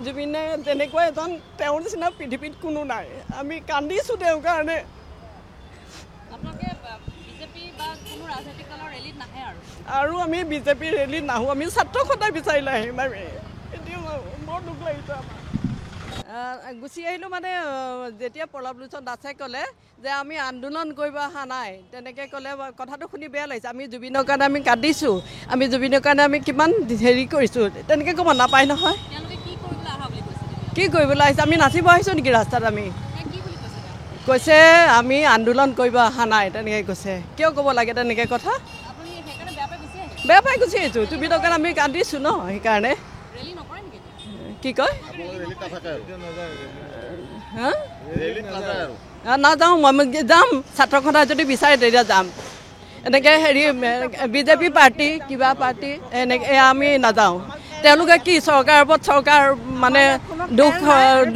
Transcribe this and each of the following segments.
জুবিনে তেনেকুৱা এজন তেওঁৰ নিচিনা পৃথিৱীত কোনো নাই আমি কান্দিছোঁ তেওঁৰ কাৰণে আৰু আমি বিজেপি ৰেলীত নাহোঁ আমি ছাত্ৰ সদায় বিচাৰিলে আহিম আমি এতিয়া বৰ দুখ লাগিছে আমাৰ গুচি আহিলোঁ মানে যেতিয়া প্ৰলভলোচন দাসে ক'লে যে আমি আন্দোলন কৰিব অহা নাই তেনেকৈ ক'লে কথাটো শুনি বেয়া লাগিছে আমি জুবিনৰ কাৰণে আমি কান্দিছোঁ আমি জুবিনৰ কাৰণে আমি কিমান হেৰি কৰিছোঁ তেনেকৈ ক'ব নাপায় নহয় কি কৰিবলৈ আহিছে আমি নাচিব আহিছোঁ নেকি ৰাস্তাত আমি কৈছে আমি আন্দোলন কৰিব অহা নাই তেনেকৈ কৈছে কিয় ক'ব লাগে তেনেকৈ কথা বেয়া পাই গুচি আহিছোঁ জুবিনৰ কাৰণে আমি কান্দিছোঁ ন সেইকাৰণে কি কয় নাযাওঁ মই যাম ছাত্ৰ সদায় যদি বিচাৰে তেতিয়া যাম এনেকৈ হেৰি বিজেপি পাৰ্টি কিবা পাৰ্টি এনেকৈ আমি নাযাওঁ তেওঁলোকে কি চৰকাৰৰ ওপৰত চৰকাৰ মানে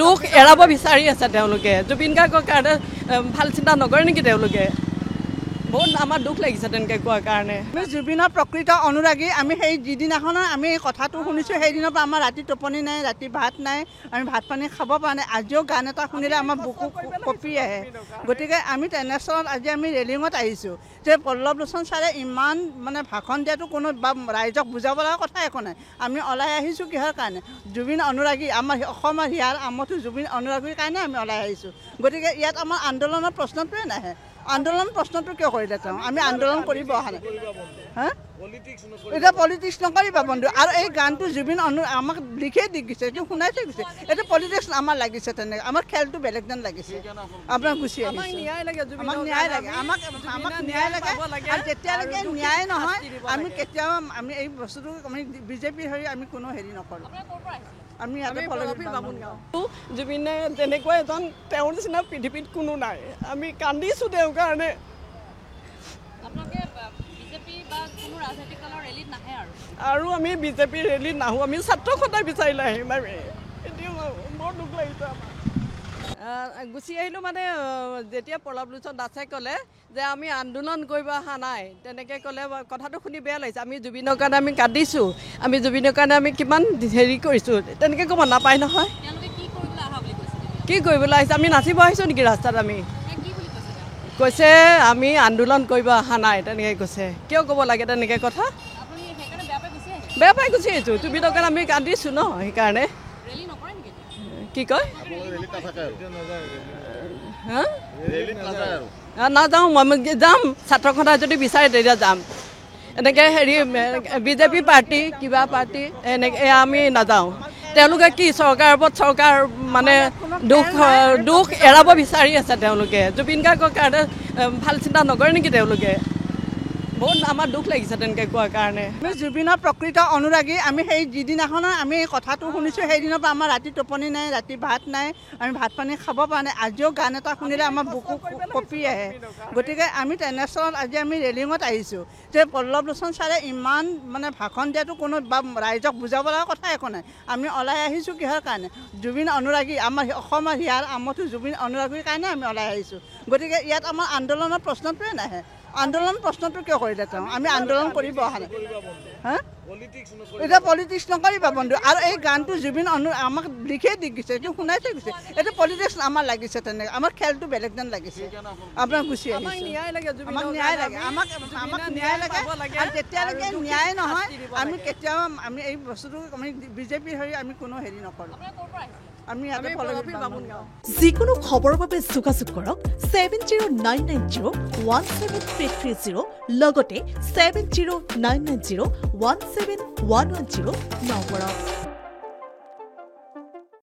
দুখ এৰাব বিচাৰি আছে তেওঁলোকে জুবিন গাৰ্গৰ কাৰণে ভাল চিন্তা নকৰে নেকি তেওঁলোকে বহুত আমাৰ দুখ লাগিছে তেনেকৈ কোৱাৰ কাৰণে আমি জুবিনৰ প্ৰকৃত অনুৰাগী আমি সেই যিদিনাখন আমি কথাটো শুনিছোঁ সেইদিনৰ পৰা আমাৰ ৰাতি টোপনি নাই ৰাতি ভাত নাই আমি ভাত পানী খাব পৰা নাই আজিও গান এটা শুনিলে আমাৰ বুকু কঁপি আহে গতিকে আমি তেনেস্থলত আজি আমি ৰেলিঙত আহিছোঁ যে প্ৰলভলোচন ছাৰে ইমান মানে ভাষণ দিয়াটো কোনো বা ৰাইজক বুজাব লগা কথা একো নাই আমি ওলাই আহিছোঁ কিহৰ কাৰণে জুবিন অনুৰাগী আমাৰ অসমৰ হিয়াৰ আমতো জুবিন অনুৰাগীৰ কাৰণে আমি ওলাই আহিছোঁ গতিকে ইয়াত আমাৰ আন্দোলনৰ প্ৰশ্নটোৱে নাহে আন্দোলন প্ৰশ্নটো কিয় কৰিলে তেওঁ আমি আন্দোলন কৰিব অহা নাই হা এতিয়া পলিটিক্স নকৰিবা বন্ধু আৰু এই গানটো জুবিন আমাক লিখিয়ে দি গৈছে এইটো শুনাই থৈ গৈছে এইটো পলিটিক্স আমাৰ লাগিছে তেনেকৈ আমাৰ খেলটো বেলেগ যেন লাগিছে আপোনাক গুচি আহিছে আমাক ন্যায় লাগে আমাক ন্যায় লাগে আৰু যেতিয়ালৈকে ন্যায় নহয় আমি কেতিয়াও আমি এই বস্তুটো আমি বিজেপিৰ হৈ আমি কোনো হেৰি নকৰোঁ আমি জুবিনে তেনেকুৱা এজন তেওঁৰ নিচিনা পৃথিৱীত কোনো নাই আমি কান্দিছোঁ তেওঁৰ কাৰণে আৰু আমি বিজেপি ৰেলীত নাহোঁ আমি ছাত্ৰ সদায় বিচাৰিলে আহিম আমি এতিয়া বৰ দুখ লাগিছে আমাৰ গুচি আহিলোঁ মানে যেতিয়া প্ৰলভলোচন দাসে ক'লে যে আমি আন্দোলন কৰিব অহা নাই তেনেকৈ ক'লে কথাটো শুনি বেয়া লাগিছে আমি জুবিনৰ কাৰণে আমি কান্দিছোঁ আমি জুবিনৰ কাৰণে আমি কিমান হেৰি কৰিছোঁ তেনেকৈ ক'ব নাপায় নহয় কি কৰিবলৈ আহিছে আমি নাচিব আহিছোঁ নেকি ৰাস্তাত আমি কৈছে আমি আন্দোলন কৰিব অহা নাই তেনেকৈ কৈছে কিয় ক'ব লাগে তেনেকৈ কথা বেয়া পাই গুচি আহিছোঁ জুবিনৰ কাৰণে আমি কান্দিছোঁ ন সেইকাৰণে কি কয় নাযাওঁ মই যাম ছাত্ৰ সদায় যদি বিচাৰে তেতিয়া যাম এনেকৈ হেৰি বিজেপি পাৰ্টি কিবা পাৰ্টি এনেকৈ আমি নাযাওঁ তেওঁলোকে কি চৰকাৰৰ ওপৰত চৰকাৰ মানে দুখ এৰাব বিচাৰি আছে তেওঁলোকে জুবিন গাৰ্গৰ কাৰণে ভাল চিন্তা নকৰে নেকি তেওঁলোকে বহুত আমাৰ দুখ লাগিছে তেনেকৈ কোৱাৰ কাৰণে আমি জুবিনৰ প্ৰকৃত অনুৰাগী আমি সেই যিদিনাখন আমি কথাটো শুনিছোঁ সেইদিনৰ পৰা আমাৰ ৰাতি টোপনি নাই ৰাতি ভাত নাই আমি ভাত পানী খাব পৰা নাই আজিও গান এটা শুনিলে আমাৰ বুকু কঁপি আহে গতিকে আমি তেনেস্থলত আজি আমি ৰেলিঙত আহিছোঁ যে প্ৰলভলোচন ছাৰে ইমান মানে ভাষণ দিয়াটো কোনো বা ৰাইজক বুজাব লগা কথা একো নাই আমি ওলাই আহিছোঁ কিহৰ কাৰণে জুবিন অনুৰাগী আমাৰ অসমৰ হিয়াৰ আমতো জুবিন অনুৰাগীৰ কাৰণে আমি ওলাই আহিছোঁ গতিকে ইয়াত আমাৰ আন্দোলনৰ প্ৰশ্নটোৱে নাহে আন্দোলন প্ৰশ্নটো কিয় কৰিলে তেওঁ আমি আন্দোলন কৰিব অহা নাই হা এতিয়া পলিটিক্স নকৰিবা বন্ধু আৰু এই গানটো জুবিন আমাক লিখিয়ে দি গৈছে এইটো শুনাই থৈ গৈছে এইটো পলিটিক্স আমাৰ লাগিছে তেনেকৈ আমাৰ খেলটো বেলেগ যেন লাগিছে আপোনাক গুচি আহিছে আমাক ন্যায় লাগে আমাক ন্যায় লাগে আৰু যেতিয়ালৈকে ন্যায় নহয় আমি কেতিয়াও আমি এই বস্তুটো আমি বিজেপিৰ হৈ আমি কোনো হেৰি নকৰোঁ যিকোনো খবৰৰ বাবে যোগাযোগ কৰক 7099017330 লগতে 7099017110 নম্বৰত।